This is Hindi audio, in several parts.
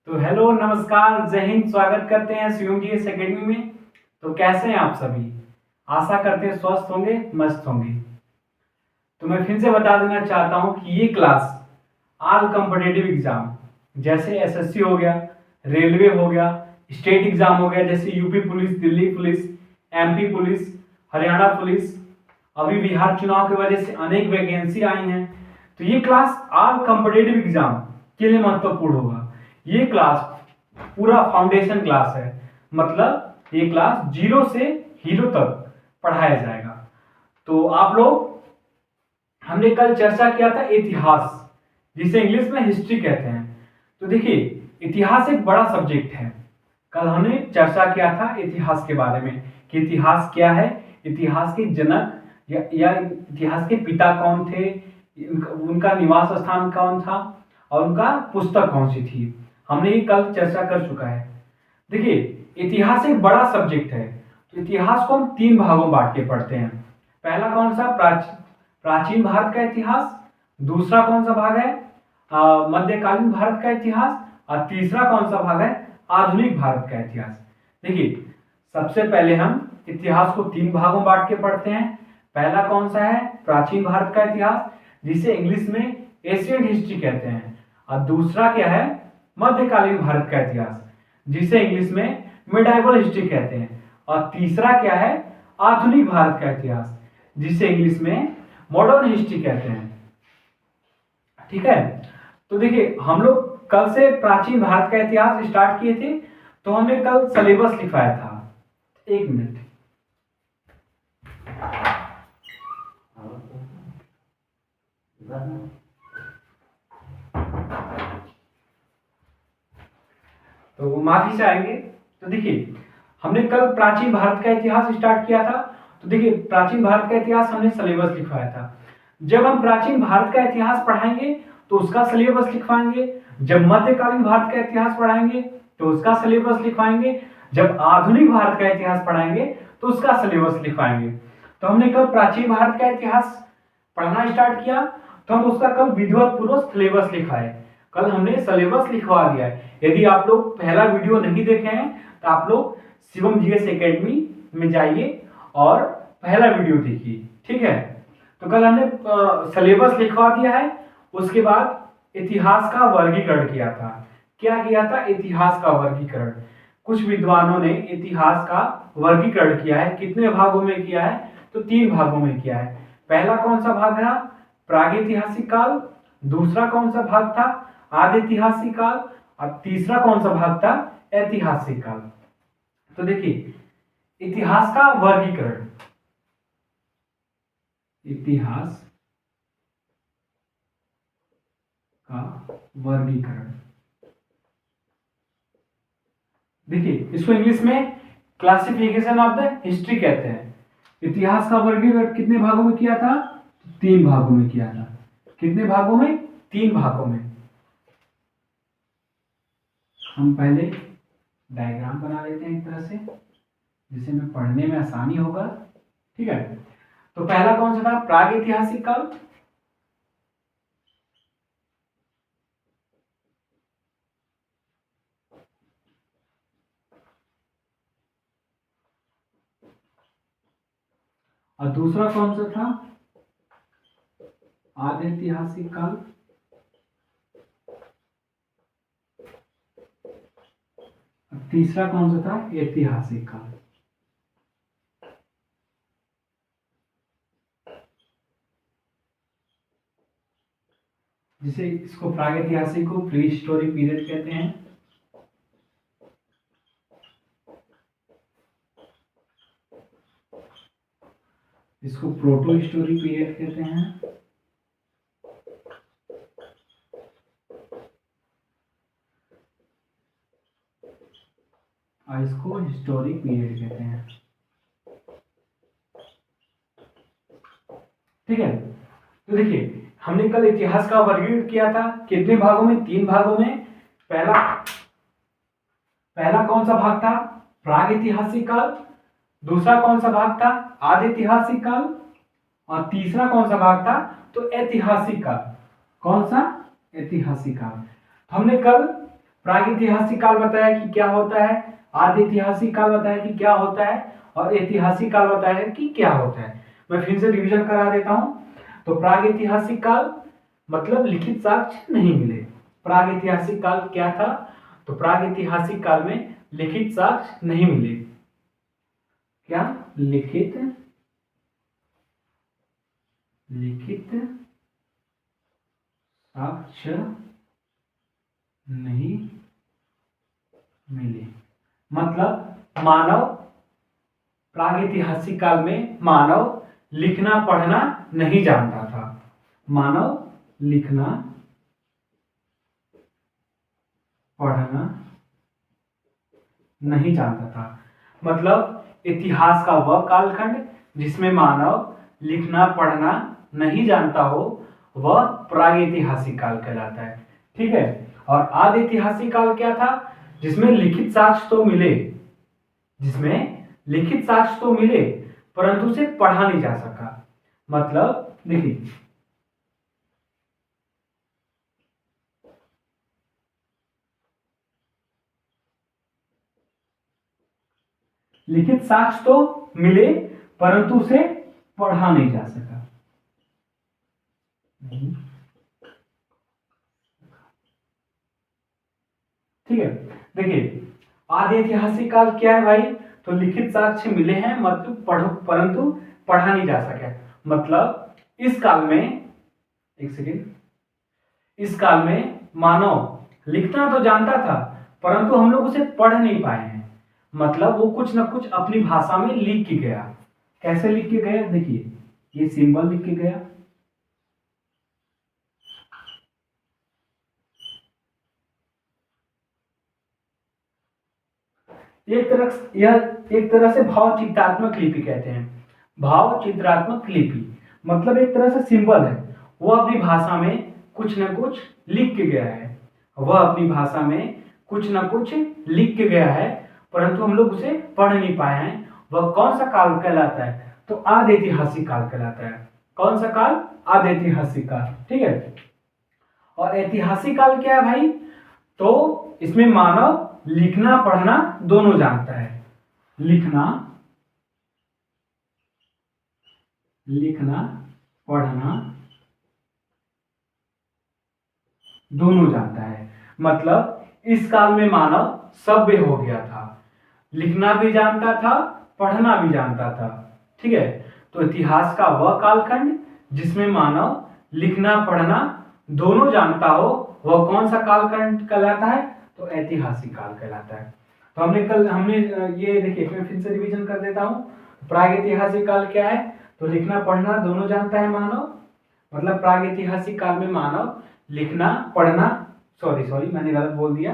तो हेलो नमस्कार जय हिंद। स्वागत करते हैं शिवम जी एस एकेडमी में। तो कैसे हैं आप सभी? आशा करते हैं स्वस्थ होंगे, मस्त होंगे। तो मैं फिर से बता देना चाहता हूं कि ये क्लास ऑल कॉम्पिटिटिव एग्जाम जैसे एसएससी हो गया, रेलवे हो गया, स्टेट एग्जाम हो गया जैसे UP police, Delhi police, MP police, Haryana police, अभी बिहार चुनाव की वजह से अनेक वैकेंसी आई हैं। तो ये क्लास ऑल कॉम्पिटिटिव एग्जाम के लिए महत्वपूर्ण होगा। ये क्लास पूरा फाउंडेशन क्लास है, मतलब ये क्लास जीरो से हीरो तक पढ़ाया जाएगा। तो आप लोग, हमने कल चर्चा किया था इतिहास, जिसे इंग्लिश में हिस्ट्री कहते हैं। तो देखिए, इतिहास एक बड़ा सब्जेक्ट है। कल हमने चर्चा किया था इतिहास के बारे में कि इतिहास क्या है, इतिहास के जनक या इतिहास के पिता कौन थे, उनका निवास स्थान कौन था और उनका पुस्तक कौन सी थी। हमने ये कल चर्चा कर चुका है। देखिए, इतिहास एक बड़ा सब्जेक्ट है। तो इतिहास को हम तीन भागों में बांट के पढ़ते हैं। पहला कौन सा? प्राचीन भारत का इतिहास। दूसरा कौन सा भाग है? मध्यकालीन भारत का इतिहास। और तीसरा कौन सा भाग है? आधुनिक भारत का इतिहास। देखिए, सबसे पहले हम इतिहास को तीन भागों में बांट के पढ़ते हैं। पहला कौन सा है? प्राचीन भारत का इतिहास, जिसे इंग्लिश में एशियन हिस्ट्री कहते हैं। और दूसरा क्या है? मध्यकालीन भारत का इतिहास, जिसे इंग्लिश में मिडाइवल हिस्ट्री कहते हैं। और तीसरा क्या है? आधुनिक भारत का इतिहास, जिसे इंग्लिश में मॉडर्न हिस्ट्री कहते हैं। ठीक है। तो देखिए, हम लोग कल से प्राचीन भारत का इतिहास स्टार्ट किए थे। तो हमने कल सिलेबस लिखवाया था। एक मिनट। तो माफी चाहेंगे। तो देखिए, हमने कल प्राचीन भारत का इतिहास स्टार्ट किया था। तो देखिए, प्राचीन भारत का इतिहास हमने सिलेबस लिखवाया था। जब हम प्राचीन भारत का इतिहास पढ़ाएंगे तो उसका सिलेबस लिखवाएंगे। जब मध्यकालीन भारत का इतिहास पढ़ाएंगे तो उसका सिलेबस लिखवाएंगे। जब आधुनिक भारत का इतिहास पढ़ाएंगे तो उसका सिलेबस लिखवाएंगे। तो हमने कल प्राचीन भारत का इतिहास पढ़ना स्टार्ट किया, तो हम उसका कल विधिवत पूर्वक सिलेबस लिखवाए। कल हमने सिलेबस लिखवा दिया है। यदि आप लोग पहला वीडियो नहीं देखे हैं तो आप लोग शिवम जीएस एकेडमी में जाइए और पहला वीडियो देखिए। ठीक है। तो कल हमने सिलेबस लिखवा दिया है। उसके बाद इतिहास का वर्गीकरण किया था। क्या किया था? इतिहास का वर्गीकरण। कुछ विद्वानों ने इतिहास का वर्गीकरण किया है। कितने भागों में किया है? तो तीन भागों में किया है। पहला कौन सा भाग था? प्रागैतिहासिक काल। दूसरा कौन सा भाग था? आदिऐतिहासिक काल। और तीसरा कौन सा भाग था? ऐतिहासिक काल। तो देखिए, इतिहास का वर्गीकरण, इतिहास का वर्गीकरण। देखिए, इसको इंग्लिश में क्लासिफिकेशन ऑफ द हिस्ट्री कहते हैं। इतिहास का वर्गीकरण कितने भागों में किया था? तीन भागों में किया था। कितने भागों में? तीन भागों में। हम पहले डायग्राम बना लेते हैं एक तरह से, जिससे हमें पढ़ने में आसानी होगा। ठीक है। तो पहला कौन सा था? प्रागैतिहासिक काल। और दूसरा कौन सा था? आदिऐतिहासिक काल। और तीसरा कौन सा था? ऐतिहासिक काल। जिसे इसको प्रागैतिहासिक को प्री हिस्टोरिक पीरियड कहते हैं। इसको प्रोटो हिस्टोरिक पीरियड कहते हैं। और इसको हिस्टोरिक पीरियड कहते हैं। ठीक है। तो देखिए, हमने कल इतिहास का वर्गीकरण किया था। कितने भागों में? तीन भागों में। पहला पहला कौन सा भाग था? प्रागैतिहासिक काल। दूसरा कौन सा भाग था? आदिऐतिहासिक काल। और तीसरा कौन सा भाग था? तो ऐतिहासिक काल। कौन सा? ऐतिहासिक काल। तो हमने कल प्रागैतिहासिक काल बताया कि क्या होता है, आदि ऐतिहासिक काल बताया कि क्या होता है, और ऐतिहासिक काल बताया कि क्या होता है। मैं फिर से रिवीजन करा देता हूं। तो प्रागैतिहासिक काल मतलब लिखित साक्ष्य नहीं मिले। प्रागैतिहासिक काल क्या था? तो प्रागैतिहासिक काल में लिखित साक्ष्य नहीं मिले। क्या? लिखित साक्ष्य नहीं मिले। मतलब मानव प्रागैतिहासिक काल में मानव लिखना पढ़ना नहीं जानता था। मानव लिखना पढ़ना नहीं जानता था। मतलब इतिहास का वह कालखंड जिसमें मानव लिखना पढ़ना नहीं जानता हो, वह प्रागैतिहासिक काल कहलाता है। ठीक है। और आदि ऐतिहासिक काल क्या था? जिसमें लिखित साक्ष्य तो मिले, जिसमें लिखित साक्ष्य तो मिले परंतु उसे पढ़ा नहीं जा सका। मतलब देखिए, लिखित साक्ष्य तो मिले परंतु उसे पढ़ा नहीं जा सका। ठीक है। देखिए, आदि ऐतिहासिक काल क्या है भाई? तो लिखित साक्ष्य मिले हैं मतलब परंतु पढ़ा नहीं जा सका। मतलब इस काल में, एक सेकेंड, इस काल में मानव लिखना तो जानता था परंतु हम लोग उसे पढ़ नहीं पाए हैं। मतलब वो कुछ ना कुछ अपनी भाषा में लिख के गया। कैसे लिख के गया? देखिए, ये सिंबल लिख के गया, एक तरह से भाव चित्रात्मक लिपि कहते हैं। भाव चित्रात्मक लिपि मतलब एक तरह से सिंबल है। वो अपनी भाषा में कुछ न कुछ लिख के गया है। वह अपनी भाषा में कुछ न कुछ लिख के गया है परंतु हम लोग उसे पढ़ नहीं पाए हैं। वह कौन सा काल कहलाता है? तो आदि ऐतिहासिक काल कहलाता है। कौन सा काल? आदि ऐतिहासिक काल। ठीक है। और ऐतिहासिक काल क्या है भाई? तो इसमें मानव लिखना पढ़ना दोनों जानता है। लिखना पढ़ना दोनों जानता है। मतलब इस काल में मानव सभ्य हो गया था, लिखना भी जानता था, पढ़ना भी जानता था। ठीक है। तो इतिहास का वह कालखंड जिसमें मानव लिखना पढ़ना दोनों जानता हो, वह कौन सा कालखंड कहलाता है? तो ऐतिहासिक काल कहलाता है। तो हमने ये देखिए, मैं फिर से रिवीजन कर देता हूँ। प्रागैतिहासिक काल क्या है? तो लिखना पढ़ना दोनों जानता है मानव। मतलब प्रागैतिहासिक काल में मानव लिखना पढ़ना, सॉरी सॉरी मैंने गलत बोल दिया।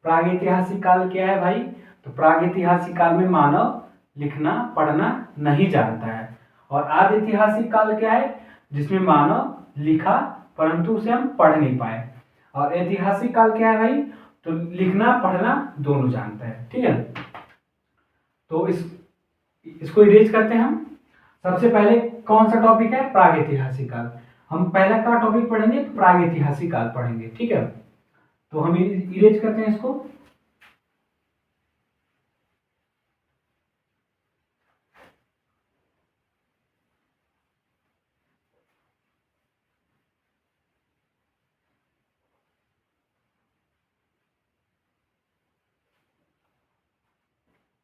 प्रागैतिहासिक काल क्या है भाई? तो प्रागैतिहासिक काल में मानव लिखना पढ़ना नहीं जानता है। और आदि ऐतिहासिक काल क्या है? जिसमें मानव लिखा परंतु उसे हम पढ़ नहीं पाए। और ऐतिहासिक काल क्या है भाई? तो लिखना पढ़ना दोनों जानता है। ठीक है। तो इसको इरेज करते हैं हम। सबसे पहले कौन सा टॉपिक है? प्रागैतिहासिक काल। हम पहला का टॉपिक पढ़ेंगे तो प्रागैतिहासिक काल पढ़ेंगे। ठीक है। तो हम इरेज करते हैं इसको।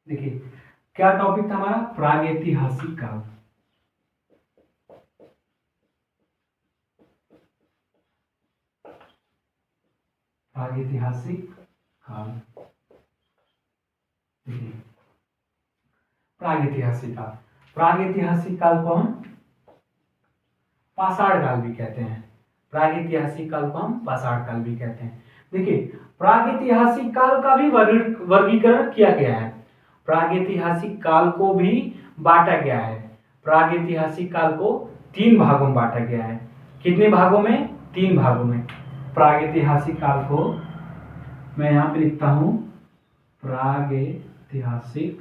देखिए, क्या टॉपिक था हमारा? प्रागैतिहासिक काल। प्रागैतिहासिक काल। देखिए, प्रागैतिहासिक काल, प्रागैतिहासिक काल को हम पाषाण काल भी कहते हैं। प्रागैतिहासिक काल को हम पाषाण काल भी कहते हैं। देखिए, प्रागैतिहासिक काल का भी वर्गीकरण किया गया है। प्रागैतिहासिक काल को भी बांटा गया है। प्रागैतिहासिक काल को 3 भागों में बांटा गया है। कितने भागों में? 3 भागों में। प्रागैतिहासिक काल को मैं यहां पे लिखता हूं, प्रागैतिहासिक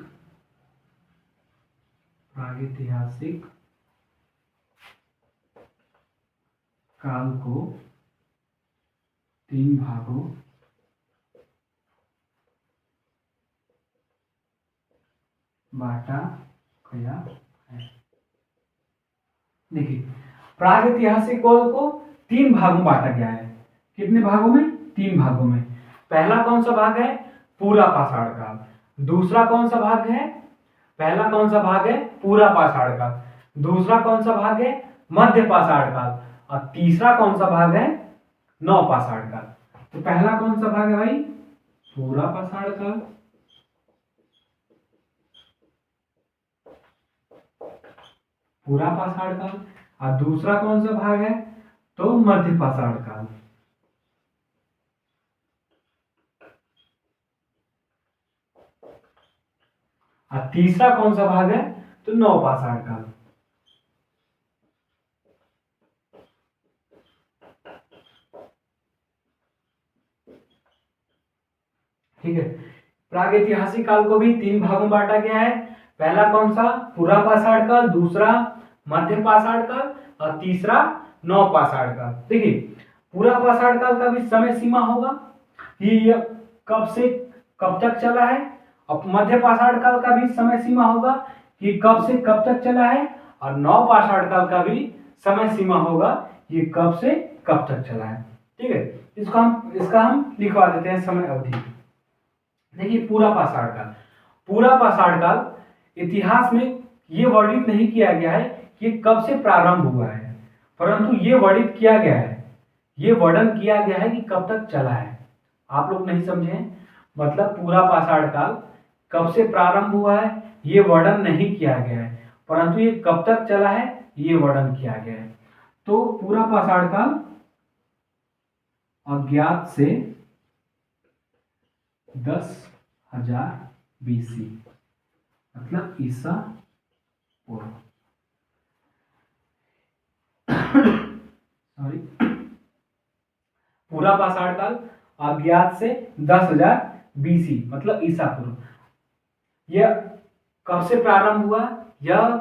प्रागैतिहासिक काल को 3 भागों बांटा गया है। देखिए, प्रागैतिहासिक काल को 3 भागों में बांटा गया है। कितने भागों में? 3 भागों में। पहला कौन सा भाग है? पूरा पाषाण काल। दूसरा कौन सा भाग है? पहला कौन सा भाग है? पूरा पाषाण काल। दूसरा कौन सा भाग है? मध्य पाषाण काल। और तीसरा कौन सा भाग है? नवपाषाण काल। तो पहला कौन सा भाग है भाई? पूरा पाषाण काल। पूरा पाषाण काल। और दूसरा कौन सा भाग है? तो मध्य पाषाण काल। और तीसरा कौन सा भाग है? तो नवपाषाण काल। ठीक है। प्रागैतिहासिक काल को भी 3 भागों में बांटा गया है। पहला कौन सा? पूरा पाषाण काल। दूसरा मध्य पाषाण काल। और तीसरा नवपाषाण काल। देखिए, पूरा पाषाण काल का भी समय सीमा होगा कि यह कब से कब तक चला है। और मध्य पाषाण काल का भी समय सीमा होगा कि कब से कब तक चला है। और नवपाषाण काल का भी समय सीमा होगा कि कब से कब तक चला है। ठीक है, इसका हम लिखवा देते हैं समय अवधि। देखिए, पूरा पाषाण काल। पूरा पाषाण काल इतिहास में ये वर्णित नहीं किया गया है कि कब से प्रारंभ हुआ है, परंतु ये वर्णित किया गया है, ये वर्णन किया गया है कि कब तक चला है। आप लोग नहीं समझे? मतलब पूरा पाषाण काल कब से प्रारंभ हुआ है ये वर्णन नहीं किया गया है, परंतु ये कब तक चला है ये वर्णन किया गया है। तो पूरा पाषाण काल अज्ञात से 10,000 BC, मतलब ईसा पूर्व। सॉरी, पूरा पाषाण काल अज्ञात से 10,000 BC, मतलब ईसा पूर्व। यह कब से प्रारंभ हुआ यह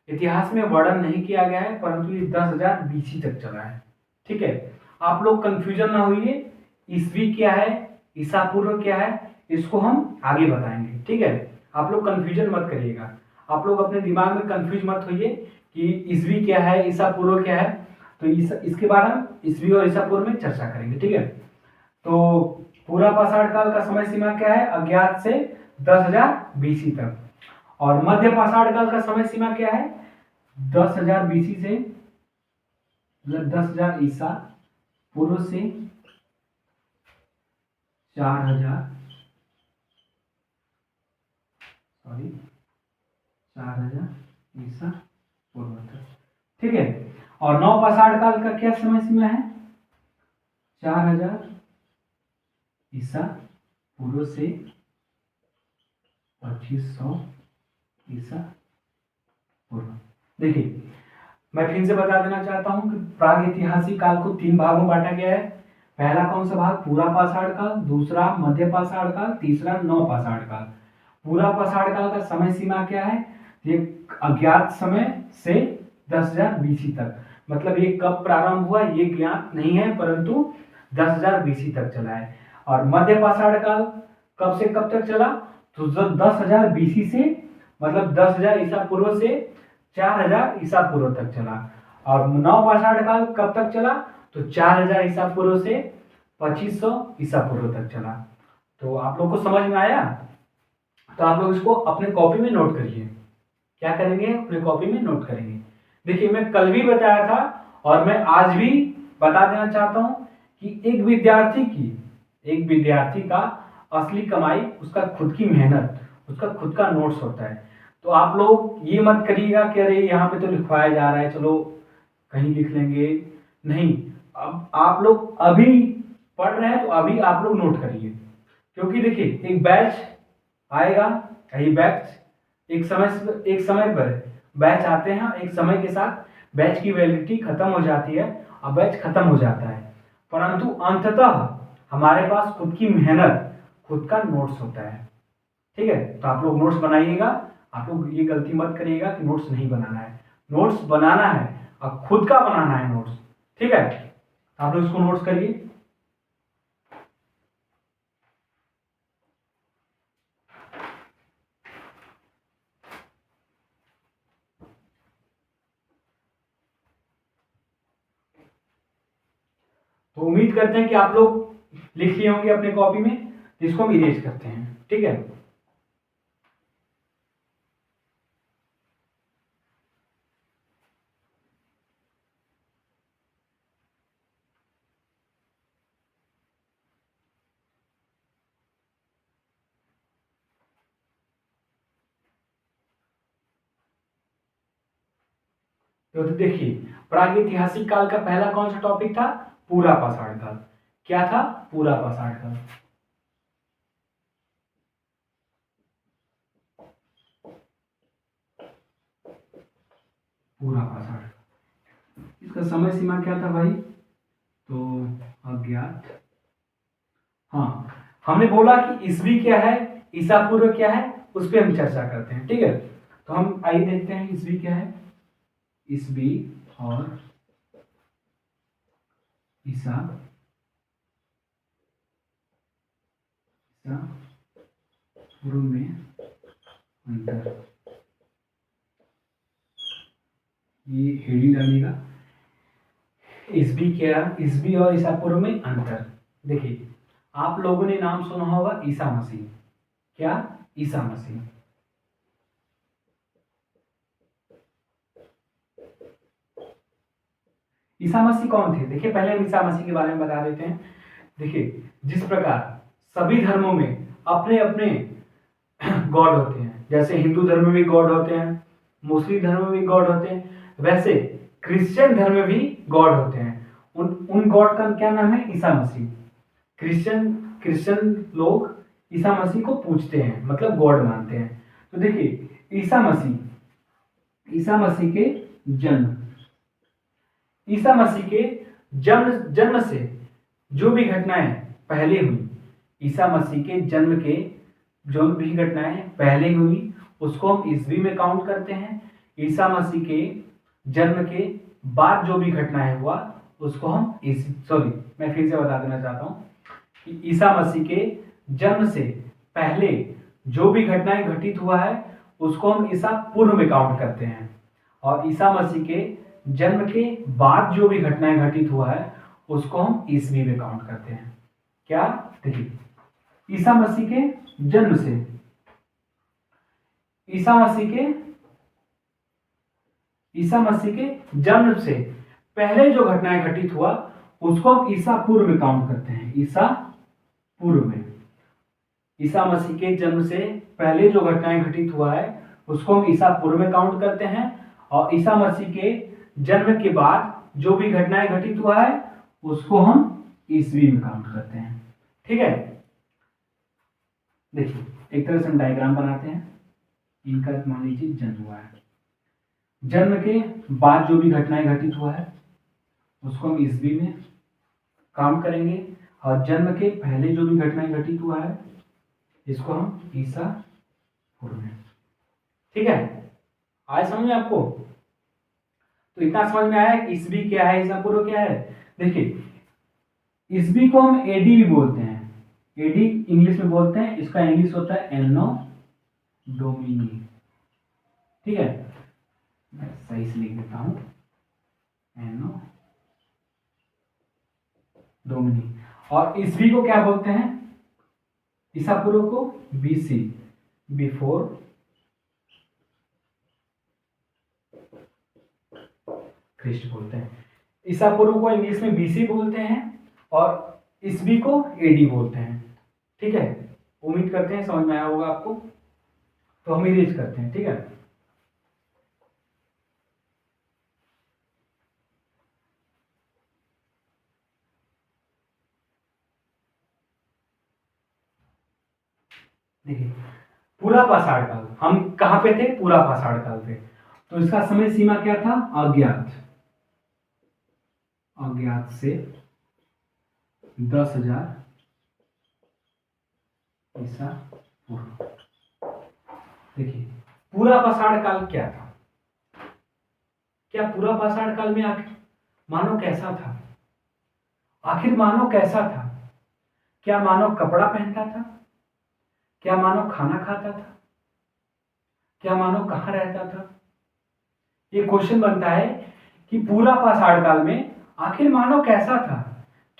इतिहास में वर्णन नहीं किया गया है, परंतु ये 10,000 BC तक चला है। ठीक है, आप लोग कंफ्यूजन ना होइए। ईस्वी क्या है, ईसा पूर्व क्या है, इसको हम आगे बताएंगे। ठीक है, आप लोग कंफ्यूजन मत करिएगा। आप लोग अपने दिमाग में कंफ्यूज मत होइए कि ईस्वी क्या है, ईसा पूर्व क्या है। तो इसके बाद हम ईस्वी और ईसा पूर्व में चर्चा करेंगे। ठीक है, तो पूरा पाषाण काल का समय सीमा क्या है? अज्ञात से 10,000 BC तक। और मध्य पाषाण काल का समय सीमा क्या है? 10,000 BC से, मतलब 10,000 ईसा पूर्व से 4,000 ईसा पूर्व तक। ठीक है, और नवपाषाण काल का क्या समय सीमा है? 4,000 ईसा पूर्व से 2500 ईसा पूर्व। देखिए, मैं फिर से बता देना चाहता हूं कि प्रागैतिहासिक काल को 3 भागों में बांटा गया है। पहला कौन सा भाग? पूरा पाषाण काल। दूसरा मध्य पाषाण काल। तीसरा नवपाषाण काल। पूरा पाषाण काल का समय सीमा क्या है? ये अज्ञात समय से 10,000 BC तक, मतलब ये कब प्रारंभ हुआ ये ज्ञात नहीं है, परंतु 10,000 BC तक चला है। और मध्य पाषाण काल कब से कब तक चला? तो 10,000 BC से, मतलब 10,000 ईसा पूर्व से 4,000 ईसा पूर्व तक चला। और नवपाषाण काल कब तक चला? तो 4,000 ईसा पूर्व से 2500 ईसा पूर्व तक चला। तो आप लोग को समझ में आया? तो आप लोग इसको अपने कॉपी में नोट करिए। क्या करेंगे? अपने कॉपी में नोट करेंगे। देखिए, मैं कल भी बताया था और मैं आज भी बता देना चाहता हूं कि एक विद्यार्थी का असली कमाई उसका खुद की मेहनत, उसका खुद का नोट्स होता है। तो आप लोग ये मत करिएगा कि अरे यहाँ पे तो लिखवाया जा रहा है, चलो कहीं लिख लेंगे। नहीं, अब आप लोग अभी पढ़ रहे हैं तो अभी आप लोग नोट करिए, क्योंकि देखिए एक बैच आएगा, यही बैच एक समय पर बैच आते हैं, एक समय के साथ बैच की वैलिडिटी खत्म हो जाती है और बैच खत्म हो जाता है, परंतु अंततः हमारे पास खुद की मेहनत, खुद का नोट्स होता है। ठीक है, तो आप लोग नोट्स बनाइएगा। आप लोग ये गलती मत करिएगा कि नोट्स नहीं बनाना है। नोट्स बनाना है और खुद का बनाना है नोट्स। ठीक है, आप लोग इसको नोट्स करिए। तो उम्मीद करते हैं कि आप लोग लिख लिए होंगे अपने कॉपी में, जिसको हम इरेज करते हैं। ठीक है, तो देखिए, प्रागैतिहासिक काल का पहला कौन सा टॉपिक था? पूरा पाषाण काल। क्या था? पूरा पाषाण काल। पूरा पाषाण, इसका समय सीमा क्या था भाई? तो अज्ञात। हाँ, हमने बोला कि ईसवी क्या है, ईसा पूर्व क्या है, उस पर हम चर्चा करते हैं। ठीक है, तो हम आइए देखते हैं ईसवी क्या है। ईसवी और ईसा पूर्व में अंतर, ये हेडिंग डालिएगा। ईसवी क्या, ईसवी और ईसा पूर्व में अंतर। देखिए, आप लोगों ने नाम सुना होगा ईसा मसीह। क्या? ईसा मसीह। ईसा मसीह कौन थे? देखिए, पहले हम ईसा मसीह के बारे में बता देते हैं। देखिए, जिस प्रकार सभी धर्मों में अपने अपने गॉड होते हैं, जैसे हिंदू धर्म में भी गॉड होते हैं, मुस्लिम धर्म में भी गॉड होते हैं, वैसे क्रिश्चियन धर्म में भी गॉड होते हैं। उन उन गॉड का क्या नाम है? ईसा मसीह। क्रिश्चियन क्रिश्चियन लोग ईसा मसीह को पूजते हैं, मतलब गॉड मानते हैं। तो देखिए, ईसा मसीह के जन्म, ईसा मसीह के जन्म जन्म से जो भी घटनाएं पहले हुई, ईसा मसीह के जन्म के जो भी घटनाएं पहले हुई, उसको हम ईसवी में काउंट करते हैं। ईसा मसीह के जन्म के बाद जो भी घटनाएं हुआ, उसको हम सॉरी, मैं फिर से बता देना चाहता हूँ कि ईसा मसीह के जन्म से पहले जो भी घटनाएं घटित हुआ है, उसको हम ईसा पूर्व में काउंट करते हैं। और ईसा मसीह के जन्म के बाद जो भी घटनाएं घटित हुआ है, उसको हम ईसवी में काउंट करते हैं। क्या? देखिए, ईसा मसीह के जन्म से, ईसा मसीह के जन्म से पहले जो घटनाएं घटित हुआ, उसको हम ईसा पूर्व में काउंट करते हैं। ईसा पूर्व में, ईसा मसीह के जन्म से पहले जो घटनाएं घटित हुआ है, उसको हम ईसा पूर्व में काउंट करते हैं। और ईसा मसीह के जन्म के बाद जो भी घटनाएं घटित हुआ है, उसको हम ईसवी में काउंट करते हैं। ठीक है, देखिए, एक तरह से हम डायग्राम बनाते हैं। इनका मान लीजिए जन्म हुआ है, जन्म के बाद जो भी घटनाएं घटित हुआ है, उसको हम ईसवी में काम करेंगे। और जन्म के पहले जो भी घटनाएं घटित हुआ है, इसको हम ईसा पूर्व में। ठीक है, आए समझ में आपको? तो इतना समझ में आया कि ईसवी क्या है, ईसा पूर्व क्या है। देखिए, ईसवी को हम एडी भी बोलते हैं। एडी इंग्लिश में बोलते हैं, इसका इंग्लिश होता है एनो डोमिनी। ठीक है, मैं सही से लिख देता हूं, एनो डोमिनी। और ईसवी को क्या बोलते हैं? ईसा पूर्व को बीसी, बिफोर क्रिस्ट बोलते हैं। ईसा पूर्व को इंग्लिश में बीसी बोलते हैं और ईसवी को एडी बोलते हैं। ठीक है, उम्मीद करते हैं समझ में आया होगा आपको। तो हम इरेज करते हैं। ठीक है, देखिए, पूरा पाषाण काल, हम कहां पे थे? पूरा पाषाण काल पे। तो इसका समय सीमा क्या था? अज्ञात, अज्ञात से 10,000 ईसा पूर्व। देखिए, पूरा पाषाण काल क्या था? क्या पूरा पाषाण काल में आखिर मानव कैसा था? आखिर मानव कैसा था? क्या मानव कपड़ा पहनता था? क्या मानव खाना खाता था? क्या मानव कहाँ रहता था? ये क्वेश्चन बनता है कि पूरा पाषाण काल में आखिर मानव कैसा था?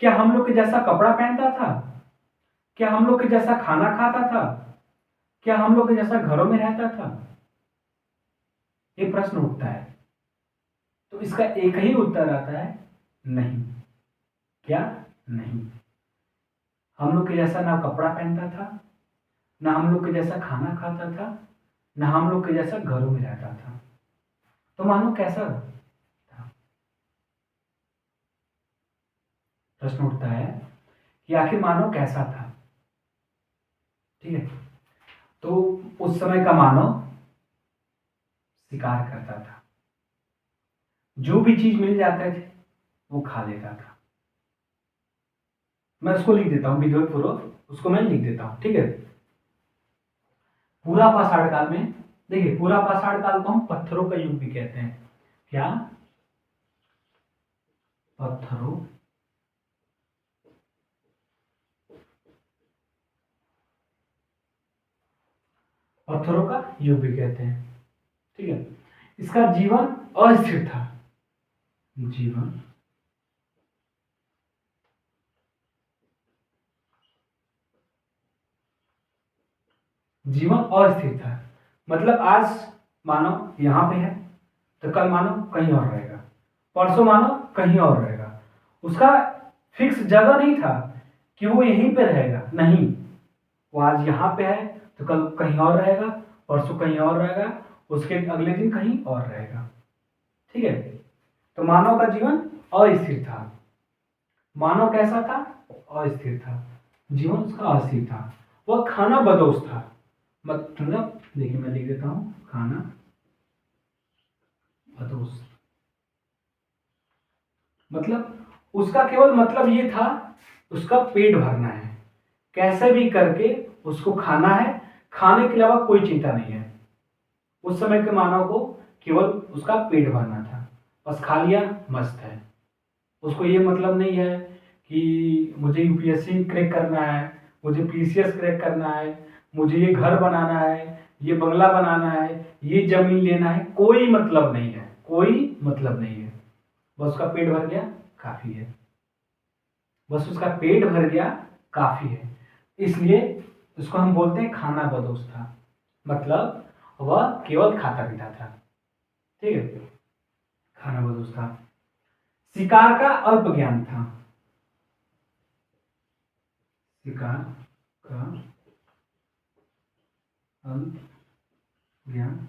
क्या हम लोग के जैसा कपड़ा पहनता था? क्या हम लोग के जैसा खाना खाता था? क्या हम लोग के जैसा घरों में रहता था? ये प्रश्न उठता है। तो इसका एक ही उत्तर आता है, नहीं। क्या? नहीं। हम लोग के जैसा ना कपड़ा पहनता था, ना हम लोग के जैसा खाना खाता था, ना हम लोग के जैसा घरों में रहता था। तो मानो कैसा था? प्रश्न उठता है कि आखिर मानव कैसा था। ठीक है, तो उस समय का मानव शिकार करता था, जो भी चीज मिल जाते थे वो खा लेता था। मैं उसको लिख देता हूं, विधिवत पूर्वक उसको मैं लिख देता हूं। ठीक है, पूरा पाषाण काल में, देखिए पूरा पाषाण काल को हम पत्थरों का युग भी कहते हैं। क्या? पत्थरों पत्थरों का युग भी कहते हैं। ठीक है, इसका जीवन अस्थिर था। जीवन जीवन अस्थिर था, मतलब आज मानो यहां पे है, तो कल मानो कहीं और रहेगा, परसों मानो कहीं और रहेगा। उसका फिक्स जगह नहीं था कि वो यहीं पे रहेगा, नहीं। वो आज यहाँ पे है तो कल कहीं और रहेगा, परसों कहीं और रहेगा, उसके अगले दिन कहीं और रहेगा। ठीक है, तो मानव का जीवन अस्थिर था। मानव कैसा था? अस्थिर था, जीवन उसका अस्थिर था। वह खाना बदोश था, मतलब देखिए मैं लिख देता हूं, खाना बदोश, मतलब उसका केवल मतलब ये था, उसका पेट भरना है, कैसे भी करके उसको खाना है, खाने के अलावा कोई चिंता नहीं है। उस समय के मानव को केवल उसका पेट भरना था, बस खा लिया, मस्त है। उसको ये मतलब नहीं है कि मुझे यूपीएससी क्रैक करना है, मुझे पीसीएस क्रैक करना है, मुझे ये घर बनाना है, ये बंगला बनाना है, ये जमीन लेना है, कोई मतलब नहीं है, कोई मतलब नहीं है। बस उसका पेट भर गया, काफी है। बस उसका पेट भर गया, काफी है। इसलिए उसको हम बोलते हैं खाना बदोश था, मतलब वह केवल खाता पीता था। ठीक है, खाना बदोश था। शिकार का अल्प ज्ञान था। शिकार का अल्प ज्ञान,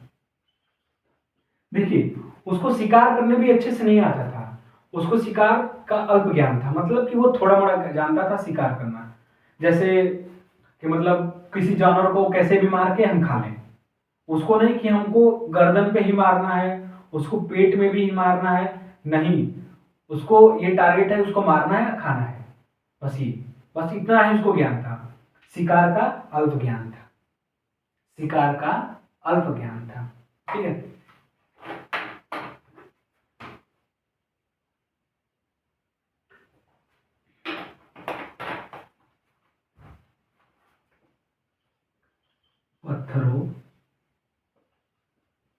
देखिए उसको शिकार करने भी अच्छे से नहीं आता था। उसको शिकार का अल्प ज्ञान था, मतलब कि वो थोड़ा मोड़ा जानता था शिकार करना, जैसे कि मतलब किसी जानवर को कैसे भी मार के हम खा लें। उसको नहीं कि हमको गर्दन पे ही मारना है, उसको पेट में भी ही मारना है, नहीं। उसको ये टारगेट है, उसको मारना है, खाना है, बस ये, बस इतना ही उसको ज्ञान था। शिकार का अल्प ज्ञान था, शिकार का अल्प ज्ञान था। ठीक है, पत्थरों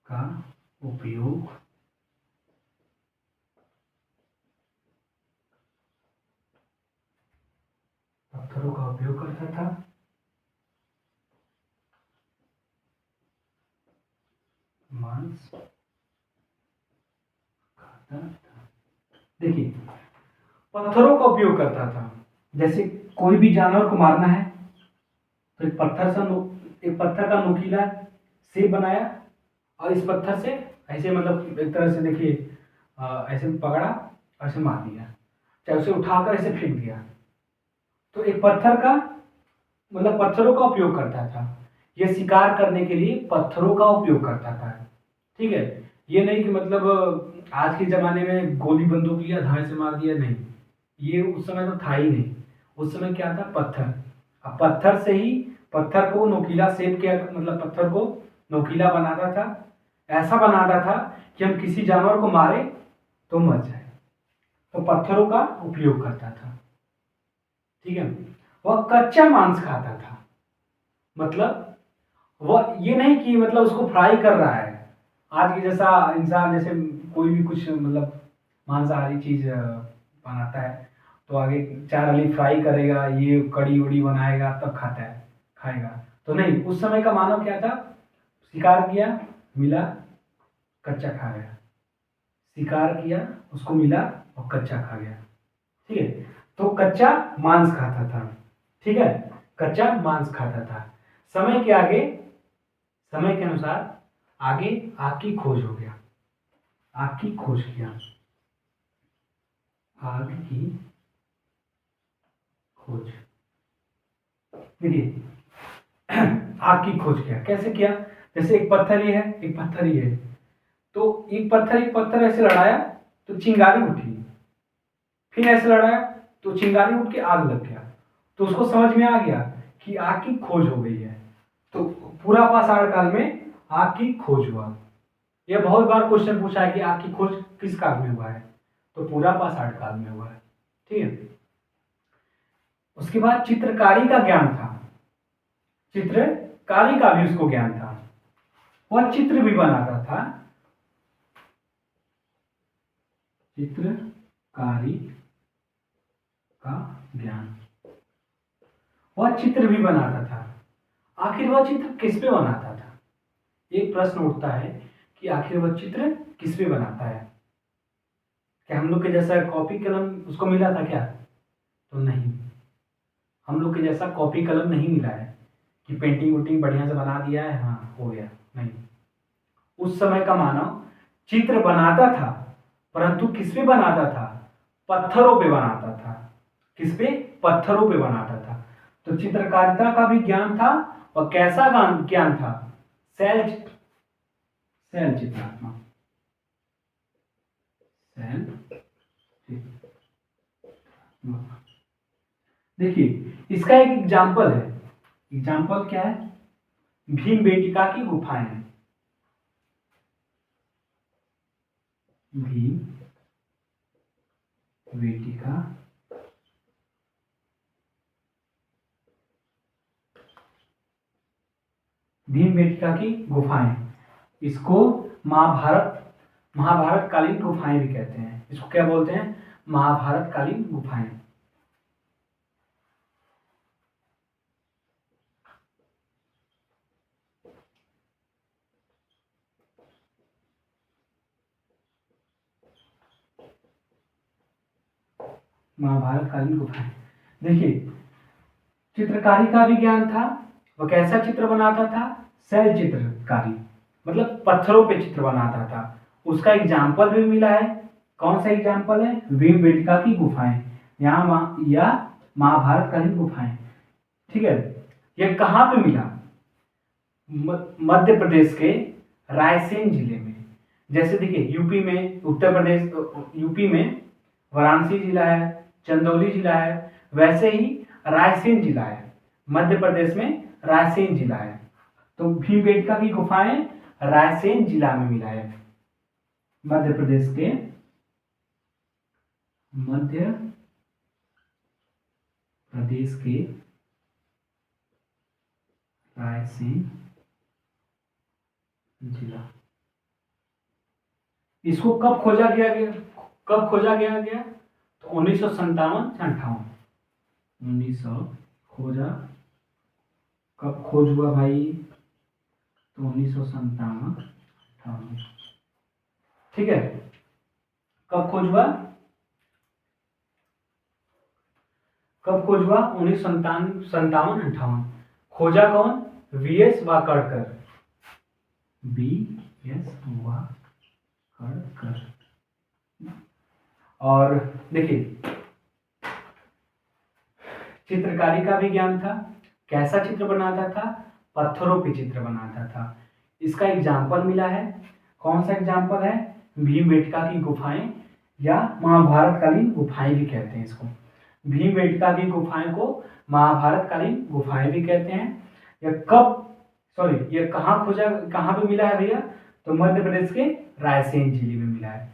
का उपयोग पत्थरों का उपयोग करता था, मांस खाता था। देखिए पत्थरों का उपयोग करता था, जैसे कोई भी जानवर को मारना है तो एक पत्थर का नुकीला सेब बनाया, और इस पत्थर से ऐसे मतलब एक तरह से देखिए ऐसे पकड़ा, ऐसे मार दिया, चाहे उसे उठाकर ऐसे फेंक दिया। तो एक पत्थर का मतलब पत्थरों का उपयोग करता था, ये शिकार करने के लिए पत्थरों का उपयोग करता था। ठीक है, ये नहीं कि मतलब आज के जमाने में गोली बंदूक लिया धार से मार दिया, नहीं। ये उस समय तो था ही नहीं। उस समय क्या था? पत्थर। अब पत्थर से ही, पत्थर को नोकीला शेप के मतलब पत्थर को नोकीला बनाता था, ऐसा बनाता था कि हम किसी जानवर को मारे तो मर जाए, तो पत्थरों का उपयोग करता था। ठीक है, वह कच्चा मांस खाता था, मतलब वह ये नहीं कि मतलब उसको फ्राई कर रहा है, आज की जैसा इंसान जैसे कोई भी कुछ मतलब मांसाहारी चीज बनाता है तो आगे 4 आली फ्राई करेगा, ये कड़ी उड़ी बनाएगा तब खाएगा। तो नहीं, उस समय का मानव क्या था, शिकार किया, मिला, कच्चा खा गया। शिकार किया, उसको मिला और कच्चा खा गया। ठीक है, तो कच्चा मांस खाता था। ठीक है, कच्चा मांस खाता था। समय के आगे, समय के अनुसार आगे आग की खोज हो गया, आग की खोज किया, आग की खोज। देखिए आग की खोज किया, कैसे किया, जैसे एक पत्थर ही है, एक पत्थर ही है, तो एक पत्थर ऐसे लड़ाया तो चिंगारी उठी, फिर ऐसे लड़ाया तो चिंगारी उठ के आग लग गया। तो उसको समझ में आ गया कि आग की खोज हो गई है। तो पूरा पाषाण काल में आग की खोज हुआ। यह बहुत बार क्वेश्चन पूछा है कि आग की खोज किस काल में हुआ है, तो पूरा पाषाण काल में हुआ है। ठीक है, उसके बाद चित्रकारी का ज्ञान था, चित्रकारी का भी उसको ज्ञान था, वह चित्र भी बनाता था, चित्रकारी का ज्ञान, वह चित्र भी बनाता था। आखिर वह चित्र किस पे बनाता था, एक प्रश्न उठता है कि आखिर वह चित्र किस पे बनाता है। क्या हम लोग के जैसा कॉपी कलम उसको मिला था क्या, तो नहीं, हम लोग के जैसा कॉपी कलम नहीं मिला है कि पेंटिंग वुटिंग बढ़िया से बना दिया है, हाँ हो गया, नहीं। उस समय का मानव चित्र बनाता था, परंतु किस पे बनाता था, पत्थरों पे बनाता था। किस पे, पत्थरों पे बनाता था। तो चित्रकारिता का भी ज्ञान था, और कैसा ज्ञान था, शैल चित्रात्मक, शैल चित्रात्मक। देखिए इसका एक एग्जाम्पल है, एग्जाम्पल क्या है, भीमबेटका की गुफाएं, भीमबेटका की गुफाएं, इसको महाभारत कालीन गुफाएं भी कहते हैं। इसको क्या बोलते हैं, महाभारत कालीन गुफाएं। महाभारत कालीन गुफाएं। देखिए चित्रकारी का भी ज्ञान था, वह कैसा चित्र बनाता था, शैल चित्रकारी, मतलब पत्थरों पे चित्र बनाता था। उसका एग्जाम्पल भी मिला है, कौन सा एग्जाम्पल है, भीमबेटका की गुफाएं, या महाभारत कालीन गुफाएं। ठीक है, यह कहाँ पे मिला, मध्य प्रदेश के रायसेन जिले में। जैसे देखिए यूपी में, उत्तर प्रदेश, यूपी में वाराणसी जिला है, चंदौली जिला है, वैसे ही रायसेन जिला है, मध्य प्रदेश में रायसेन जिला है। तो भीमबेटका की गुफाएं रायसेन जिला में मिला है, मध्य प्रदेश के, मध्य प्रदेश के रायसेन जिला। इसको कब खोजा गया, तो 1957 से 58, 1900 खोजा, कब खोज हुआ भाई, तो 1957 58। ठीक है, कब खोज हुआ, 1957 58। खोजा कौन, वीएस वाकड़कर, और देखिए चित्रकारी का भी ज्ञान था, कैसा चित्र बनाता था, पत्थरों पे चित्र बनाता था। इसका एग्जाम्पल मिला है, कौन सा एग्जाम्पल है, भीमबेटका की गुफाएं, या महाभारत कालीन गुफाएं भी कहते हैं इसको। भीमबेटका की गुफाएं को महाभारत कालीन गुफाएं भी कहते हैं। ये कहाँ पे मिला है भैया, तो मध्य प्रदेश के रायसेन जिले में मिला है।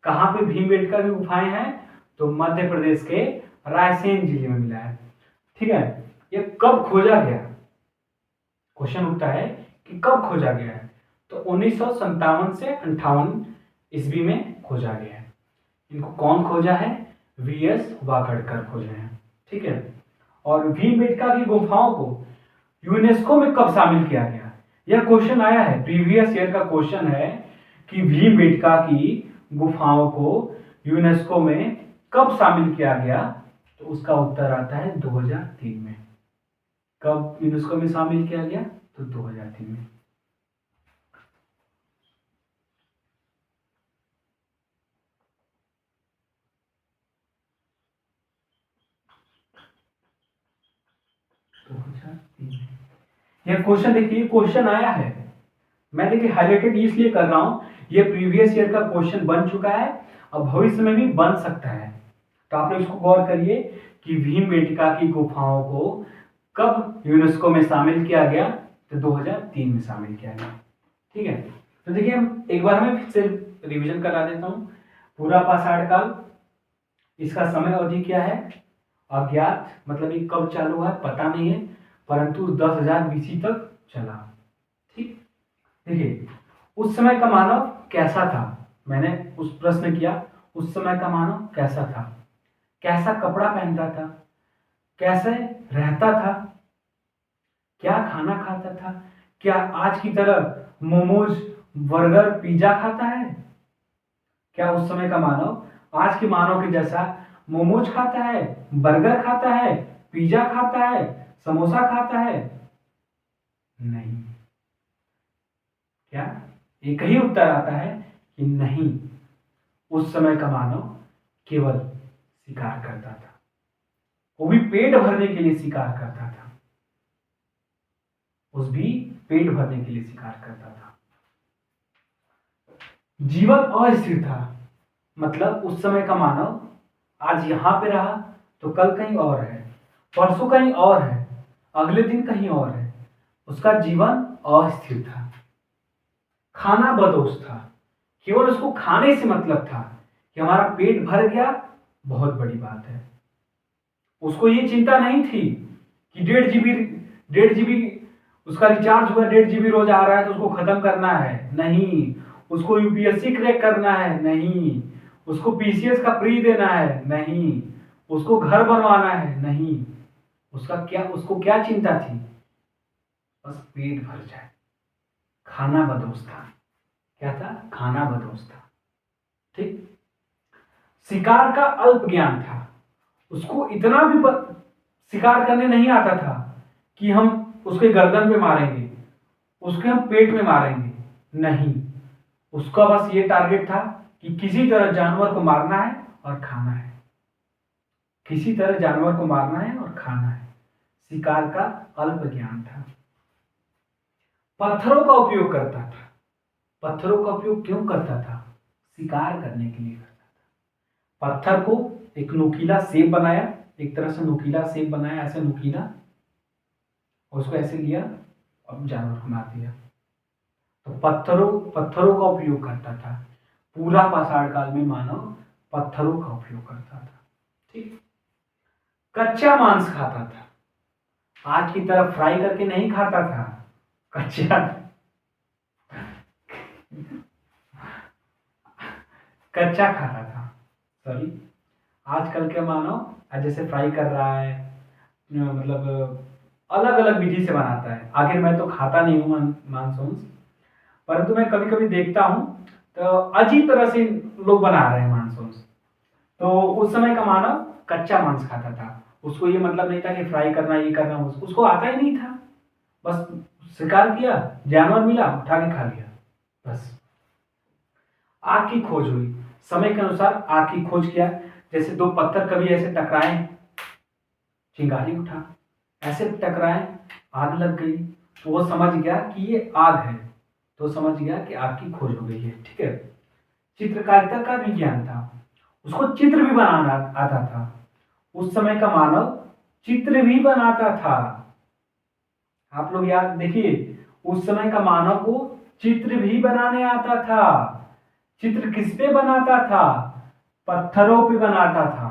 कहाँ पे भीमबेटका की गुफाएं हैं, तो मध्य प्रदेश के रायसेन जिले में मिला है। ठीक है, ये कब खोजा गया, क्वेश्चन उठता है कि कब खोजा गया है, तो 1957 से 58 ईस्वी में खोजा गया है। इनको कौन खोजा है, वीएस वाकड़कर खोजे हैं। ठीक है, और भीमबेटका की गुफाओं को यूनेस्को में कब शामिल किया गया? यह क्वेश्चन आया है, प्रीवियस ईयर का क्वेश्चन है कि भीमबेटका की गुफाओं को यूनेस्को में कब शामिल किया गया? तो उसका उत्तर आता है 2003 में। कब यूनेस्को में शामिल किया गया? तो 2003 में। यह क्वेश्चन देखिए, क्वेश्चन आया है, मैं देखिए हाईलाइटेड इसलिए कर रहा हूं, ये प्रीवियस ईयर का क्वेश्चन बन चुका है, अब भविष्य में भी बन सकता है। तो आप लोग इसको गौर करिए कि भीमबेटका की गुफाओं को कब यूनेस्को में शामिल किया गया? तो 2003 में शामिल किया गया। ठीक है, तो देखिए हम एक बार में फिर से रिवीजन करा देता हूं। पूरा पाषाण काल, इसका समय अवधि क्या है? अज्ञात, मतलब ये कब चालू हुआ पता नहीं है, परंतु 10,000 बीसी तक चला। ठीक, देखिए उस समय का मानव कैसा था? मैंने उस प्रश्न किया, उस समय का मानव कैसा था, कैसा कपड़ा पहनता था, कैसे रहता था, क्या खाना खाता था? क्या आज की तरह मोमोज, बर्गर, पिज्जा खाता है? क्या उस समय का मानव आज के मानव के जैसा मोमोज खाता है, बर्गर खाता है, पिज्जा खाता है, समोसा खाता है? नहीं। क्या एक ही उत्तर आता है कि नहीं, उस समय का मानव केवल शिकार करता था, वो भी पेट भरने के लिए शिकार करता था, उस भी पेट भरने के लिए शिकार करता था। जीवन अस्थिर था, मतलब उस समय का मानव आज यहां पे रहा तो कल कहीं और है, परसों कहीं और है, अगले दिन कहीं और है, उसका जीवन अस्थिर था। खाना बदोश था, केवल उसको खाने से मतलब था कि हमारा पेट भर गया, बहुत बड़ी बात है। उसको ये चिंता नहीं थी कि 1.5 GB उसका रिचार्ज हुआ, 1.5 GB रोज आ रहा है तो उसको खत्म करना है, नहीं। उसको यूपीएससी क्रैक करना है, नहीं। उसको पीसीएस का प्री देना है, नहीं। उसको घर बनवाना है, नहीं। उसको क्या चिंता थी? बस पेट भर जाए। खाना बदोश था। क्या था? खाना बदोश था। ठीक, शिकार का अल्प ज्ञान था, उसको इतना भी शिकार करने नहीं आता था कि हम उसके गर्दन पे मारेंगे, उसके हम पेट में मारेंगे, नहीं। उसका बस ये टारगेट था कि किसी तरह जानवर को मारना है और खाना है, किसी तरह जानवर को मारना है और खाना है। शिकार का अल्प ज्ञान था। पत्थरों का उपयोग करता था। पत्थरों का उपयोग क्यों करता था? शिकार करने के लिए करता था। पत्थर को एक नुकीला शेप बनाया, एक तरह से नुकीला शेप बनाया, ऐसे नुकीला, और उसको ऐसे लिया और जानवर को मार दिया। तो पत्थरों का उपयोग करता था। पूरा पाषाण काल में मानव पत्थरों का उपयोग करता था। ठीक, कच्चा मांस खाता था, आज की तरह फ्राई करके नहीं खाता था, कच्चा कच्चा खाता था। सॉरी, आजकल के मानव जैसे फ्राई कर रहा है, मतलब अलग अलग विधि से बनाता है। आखिर मैं तो खाता नहीं हूँ मांस वांस, परंतु मैं कभी कभी देखता हूँ तो अजीब तरह से लोग बना रहे हैं मांस वांस। तो उस समय का मानव कच्चा मांस खाता था, उसको ये मतलब नहीं था कि फ्राई करना, ये करना, उसको आता ही नहीं था। बस शिकार किया, जानवर मिला, उठा के खा लिया, बस। आग की खोज हुई, समय के अनुसार आग की खोज किया। जैसे दो पत्थर कभी ऐसे टकराए, चिंगारी उठा, ऐसे टकराए, आग लग गई, तो वो समझ गया कि ये आग है, तो समझ गया कि आग की खोज हो गई है। ठीक है, चित्रकारिता का विज्ञान था, उसको चित्र भी बनाना आता था। उस समय का मानव चित्र भी बनाता था। आप लोग याद देखिए, उस समय का मानव को चित्र भी बनाने आता था। चित्र किस पे बनाता था? पत्थरों पे बनाता था।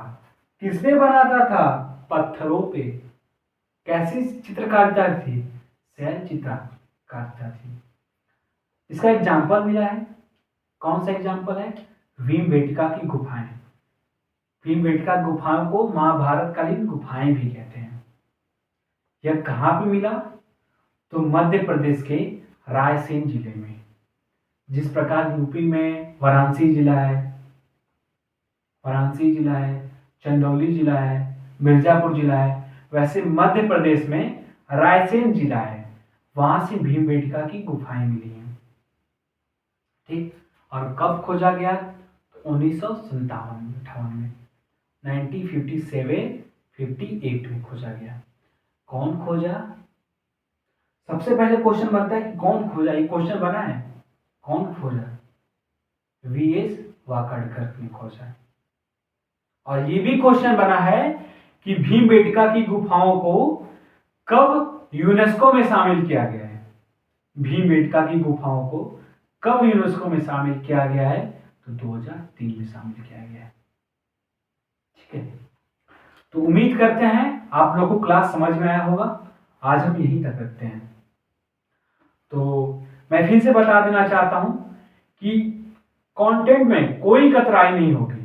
किस पे बनाता था? पत्थरों पे। कैसी चित्रकारिता थी? शैल चित्रकारिता थी। इसका एग्जाम्पल मिला है, कौन सा एग्जाम्पल है? भीमबेटका की गुफाएं। भीमबेटका गुफाओं को महाभारत कालीन गुफाएं भी कहते हैं। यह कहाँ पे मिला? तो मध्य प्रदेश के रायसेन जिले में। जिस प्रकार यूपी में वाराणसी जिला है, चंदौली जिला है, मिर्जापुर जिला है, वैसे मध्य प्रदेश में रायसेन जिला है, वहां से भीमबेटका की गुफाएं मिली हैं। ठीक। और कब खोजा गया? तो 1957 में 1957-58 में खोजा गया। कौन खोजा? सबसे पहले क्वेश्चन बनता है कि कौन खोजा। ये क्वेश्चन बना है, कौन खोजा? वीएस वाकड़कर ने खोजा। और ये भी क्वेश्चन बना है कि भीमबेटका की गुफाओं को कब यूनेस्को में शामिल किया गया है। भीमबेटका की गुफाओं को कब यूनेस्को में शामिल किया गया है? तो 2003 में शामिल किया गया है। ठीक है, तो उम्मीद करते हैं आप लोगों को क्लास समझ में आया होगा। आज हम यहीं तक रखते हैं। तो मैं फिर से बता देना चाहता हूं कि कंटेंट में कोई कतराई नहीं होगी,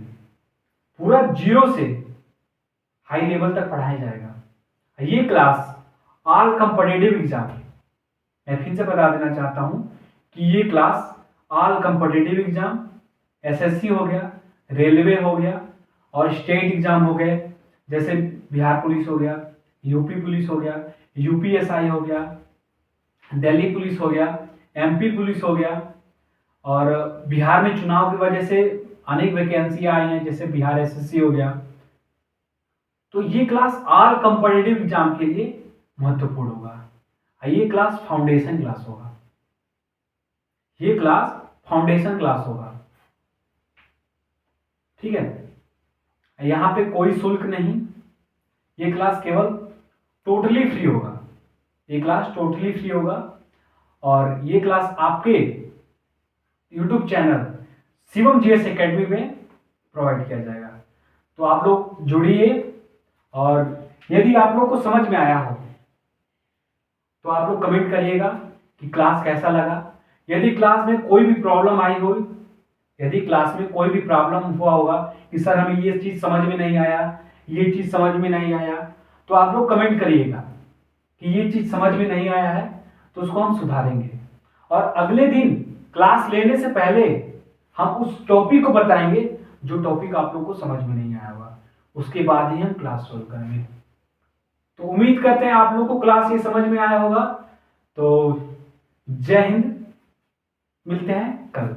पूरा जीरो से हाई लेवल तक पढ़ाया जाएगा। ये क्लास ऑल कॉम्पिटिटिव एग्जाम है। मैं फिर से बता देना चाहता हूं कि ये class all competitive exam, SSC हो गया, रेलवे हो गया और स्टेट एग्जाम हो गए, जैसे बिहार पुलिस हो गया, यूपी पुलिस हो गया, यूपीएसआई हो गया, दिल्ली पुलिस हो गया, एमपी पुलिस हो गया, और बिहार में चुनाव की वजह से अनेक वैकेंसी आई हैं, जैसे बिहार एसएससी हो गया। तो ये क्लास ऑल कॉम्पिटिटिव एग्जाम के लिए महत्वपूर्ण होगा। ये क्लास फाउंडेशन क्लास होगा। ये क्लास फाउंडेशन क्लास होगा। ठीक है, यहां पे कोई शुल्क नहीं। ये क्लास केवल टोटली फ्री होगा। ये क्लास टोटली फ्री होगा और ये क्लास आपके YouTube channel Shivam GS academy में प्रोवाइड किया जाएगा। तो आप लोग जुड़िए और यदि आप लोग को समझ में आया हो तो आप लोग कमेंट करिएगा कि क्लास कैसा लगा। यदि क्लास में कोई भी प्रॉब्लम आई हो, यदि क्लास में कोई भी प्रॉब्लम हुआ होगा कि सर हमें ये चीज़ समझ में नहीं आया, ये चीज़ समझ में नहीं आया, तो आप लोग कमेंट करिएगा कि ये चीज़ समझ में नहीं आया है, तो उसको हम सुधारेंगे। और अगले दिन क्लास लेने से पहले हम उस टॉपिक को बताएंगे जो टॉपिक आप लोग को समझ में नहीं आया होगा, उसके बाद ही हम क्लास सोल्व करेंगे। तो उम्मीद करते हैं आप लोग को क्लास ये समझ में आया होगा। तो जय हिंद, मिलते हैं कल।